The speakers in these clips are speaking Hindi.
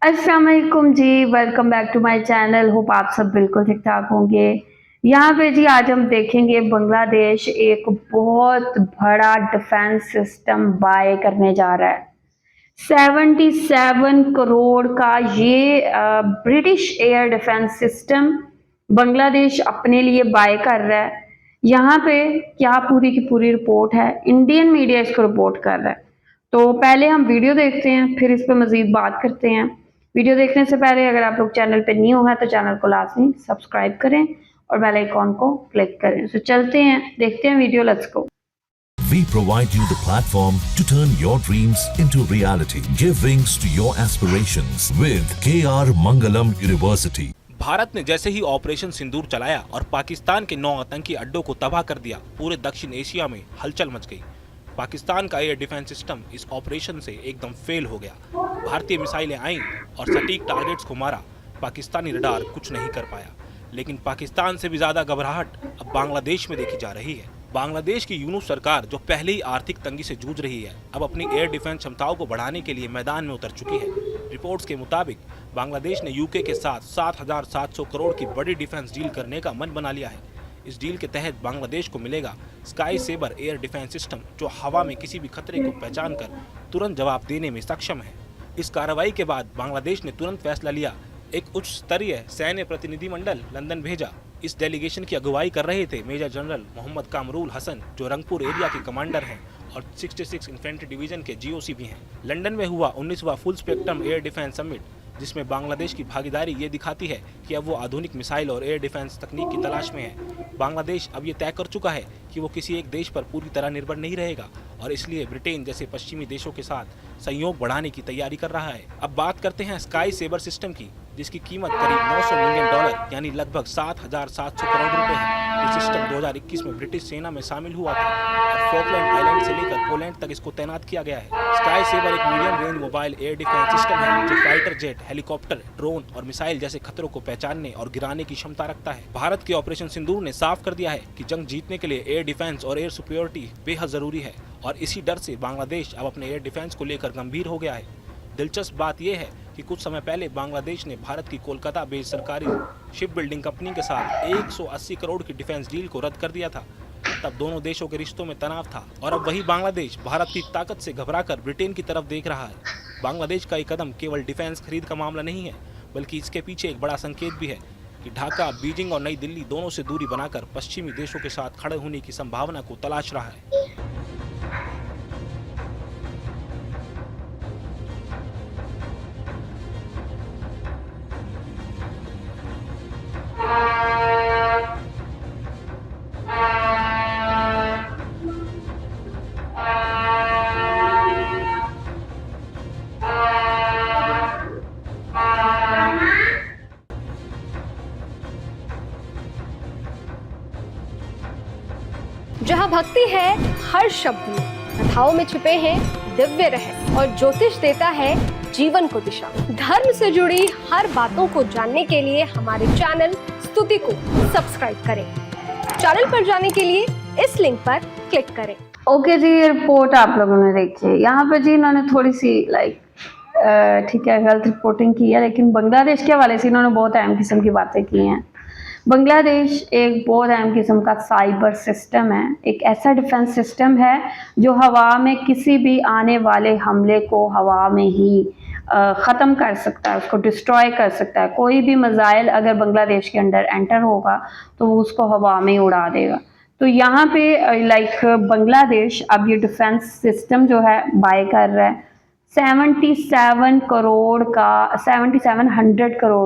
अस्सलाम वालेकुम जी, welcome back to my channel. Hope आप सब बिल्कुल ठीक ठाक होंगे। यहाँ पे जी आज हम देखेंगे बांग्लादेश एक बहुत बड़ा डिफेंस सिस्टम बाय करने जा रहा है। 77 करोड़ का ये British air defence system Bangladesh अपने लिए बाय कर रहा है। यहाँ पे क्या पूरी की पूरी रिपोर्ट है, इंडियन मीडिया इसको रिपोर्ट कर रहा है। तो पहले हम वीडियो देखते हैं, फिर इस पर मजीद बात करते हैं। वीडियो देखने से पहले अगर आप लोग चैनल पे न्यू हैं तो चैनल को लाजमी सब्सक्राइब करें और बेल आइकॉन को क्लिक करें। तो चलते हैं, देखते हैं video, let's go. We provide you the platform to turn your dreams into reality. Give wings to your aspirations with KR Mangalam University. Bharat ने जैसे ही ऑपरेशन सिंदूर चलाया और पाकिस्तान के 9 आतंकी अड्डों को तबाह कर दिया, पूरे दक्षिण एशिया में हलचल मच गई। पाकिस्तान का एयर डिफेंस सिस्टम इस ऑपरेशन से एकदम फेल हो गया। भारतीय मिसाइलें आईं और सटीक टारगेट्स को मारा। पाकिस्तानी रडार कुछ नहीं कर पाया। लेकिन पाकिस्तान से भी ज्यादा घबराहट अब बांग्लादेश में देखी जा रही है। बांग्लादेश की यूनुस सरकार, जो पहले ही आर्थिक तंगी से जूझ रही है, अब अपनी एयर डिफेंस क्षमताओं को बढ़ाने के लिए मैदान में उतर चुकी है। रिपोर्ट्स के मुताबिक बांग्लादेश ने यूके के साथ 7,700 करोड़ की बड़ी डिफेंस डील करने का मन बना लिया है। इस डील के तहत बांग्लादेश को मिलेगा Sky Sabre air defence system, जो हवा में किसी भी खतरे को पहचान कर तुरंत जवाब देने में सक्षम है। इस कार्रवाई के बाद बांग्लादेश ने तुरंत फैसला लिया, एक उच्च स्तरीय सैन्य प्रतिनिधिमंडल लंदन भेजा। इस डेलीगेशन की अगुवाई कर रहे थे मेजर जनरल मोहम्मद कामरूल हसन, जो रंगपुर एरिया के कमांडर हैं और 66 इन्फेंट्री डिवीजन के जीओसी भी हैं। लंदन में हुआ 19वां full spectrum air defence summit, जिसमें बांग्लादेश की भागीदारी ये दिखाती है कि अब वो आधुनिक मिसाइल और एयर डिफेंस तकनीक की तलाश में है। बांग्लादेश अब ये तय कर चुका है कि वो किसी एक देश पर पूरी तरह निर्भर नहीं रहेगा और इसलिए ब्रिटेन जैसे पश्चिमी देशों के साथ सहयोग बढ़ाने की तैयारी कर रहा है। अब बात करते हैं स्काई सेबर सिस्टम की, जिसकी कीमत करीब $900 मिलियन यानी लगभग 7,700 करोड़ रुपए है। ये सिस्टम 2021 में ब्रिटिश सेना में शामिल हुआ था और फॉकलैंड आइलैंड से लेकर पोलैंड तक इसको तैनात किया गया है। स्काई सेबर एक medium range mobile air defence system है, जो फाइटर जेट, हेलीकॉप्टर, ड्रोन और मिसाइल जैसे खतरों को पहचानने और गिराने की क्षमता रखता है। भारत के ऑपरेशन सिंदूर ने साफ कर दिया है कि जंग जीतने के लिए एयर डिफेंस और एयर सुपीरियरिटी बेहद जरूरी है और इसी डर से बांग्लादेश अब अपने एयर डिफेंस को लेकर गंभीर हो गया है। दिलचस्प बात यह है कि कुछ समय पहले बांग्लादेश ने भारत की कोलकाता बेस्ड सरकारी शिप बिल्डिंग कंपनी के साथ 180 करोड़ की डिफेंस डील को रद्द कर दिया था। तब दोनों देशों के रिश्तों में तनाव था और अब वही बांग्लादेश भारत की ताकत से घबराकर ब्रिटेन की तरफ देख रहा है। बांग्लादेश का ये कदम केवल डिफेंस खरीद का मामला नहीं है, बल्कि इसके पीछे एक बड़ा संकेत भी है कि ढाका, बीजिंग और नई दिल्ली दोनों से दूरी बनाकर पश्चिमी देशों के साथ खड़े होने की संभावना को तलाश रहा है। जहाँ भक्ति है हर शब्द में, कथाओं में छुपे हैं दिव्य रहस्य और ज्योतिष देता है जीवन को दिशा। धर्म से जुड़ी हर बातों को जानने के लिए हमारे चैनल स्तुति को सब्सक्राइब करें। चैनल पर जाने के लिए इस लिंक पर क्लिक करें। ओके जी, ये रिपोर्ट आप लोगों ने देखी है। यहाँ पे जी इन्होंने थोड़ी सी ठीक है गलत रिपोर्टिंग की है, लेकिन बांग्लादेश के हवाले से इन्होंने बहुत अहम किस्म की बातें की हैं। बांग्लादेश एक बहुत अहम किस्म का साइबर सिस्टम है, एक ऐसा डिफेंस सिस्टम है जो हवा में किसी भी आने वाले हमले को हवा में ही ख़त्म कर सकता है, उसको डिस्ट्रॉय कर सकता है। कोई भी मिसाइल अगर बांग्लादेश के अंदर एंटर होगा तो वो उसको हवा में उड़ा देगा। तो यहाँ पे बांग्लादेश अब ये डिफेंस सिस्टम जो है बाय कर रहा है। 7700 करोड़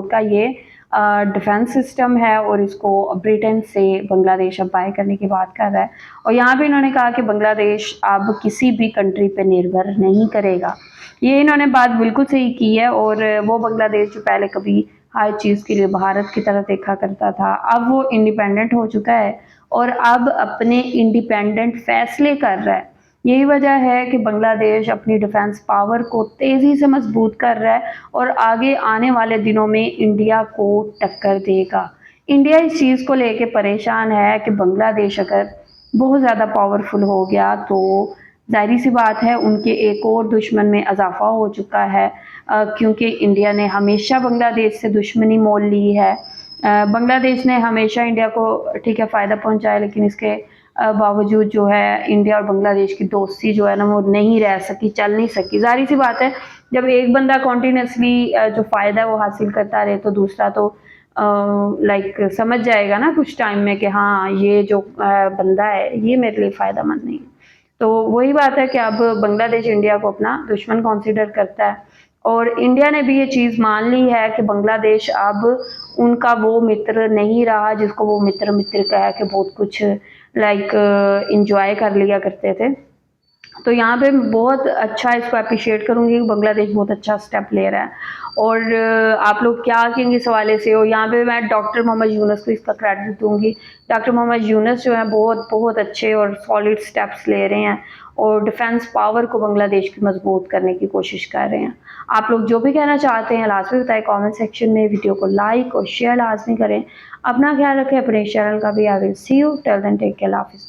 का ये डिफेंस सिस्टम है और इसको ब्रिटेन से बांग्लादेश अब बाय करने की बात कर रहा है। और यहाँ भी इन्होंने कहा कि बांग्लादेश अब किसी भी कंट्री पे निर्भर नहीं करेगा। ये इन्होंने बात बिल्कुल सही की है। और वो बांग्लादेश जो पहले कभी हर चीज़ के लिए भारत की तरफ देखा करता था, अब वो इंडिपेंडेंट हो चुका है और अब अपने इंडिपेंडेंट फैसले कर रहा है। यही वजह है कि बांग्लादेश अपनी डिफेंस पावर को तेज़ी से मजबूत कर रहा है और आगे आने वाले दिनों में इंडिया को टक्कर देगा। इंडिया इस चीज़ को लेके परेशान है कि बांग्लादेश अगर बहुत ज़्यादा पावरफुल हो गया तो जाहिर सी बात है उनके एक और दुश्मन में इजाफा हो चुका है, क्योंकि इंडिया ने हमेशा बांग्लादेश से दुश्मनी मोल ली है। बांग्लादेश ने हमेशा इंडिया को ठीक है फ़ायदा पहुंचाया, लेकिन इसके बावजूद जो है इंडिया और बांग्लादेश की दोस्ती जो है ना वो नहीं रह सकी, चल नहीं सकी। ज़ाहिर सी बात है जब एक बंदा कॉन्टीन्यूसली जो फ़ायदा है वो हासिल करता रहे तो दूसरा तो लाइक समझ जाएगा ना कुछ टाइम में कि हाँ ये जो बंदा है ये मेरे लिए फ़ायदेमंद नहीं है। तो वही बात है कि अब बांग्लादेश इंडिया को अपना दुश्मन कंसीडर करता है और इंडिया ने भी ये चीज़ मान ली है कि बांग्लादेश अब उनका वो मित्र नहीं रहा जिसको वो मित्र कह के बहुत कुछ लाइक इंजॉय कर लिया करते थे। तो यहाँ पे बहुत अच्छा इसको अप्रिशिएट करूँगी कि बांग्लादेश बहुत अच्छा स्टेप ले रहा है। और आप लोग क्या कहेंगे इस हवाले से, और यहाँ पे मैं डॉक्टर मोहम्मद यूनुस को इसका क्रेडिट दूँगी। डॉक्टर मोहम्मद यूनुस जो है बहुत अच्छे और सॉलिड स्टेप्स ले रहे हैं और डिफेंस पावर को बांग्लादेश की मजबूत करने की कोशिश कर रहे हैं। आप लोग जो भी कहना चाहते हैं लाजमी बताएं कमेंट सेक्शन में। वीडियो को लाइक और शेयर लाजमी करें। अपना ख्याल रखें, अपने चैनल का भी। I will see you till then, take care, अल्लाह हाफिज़।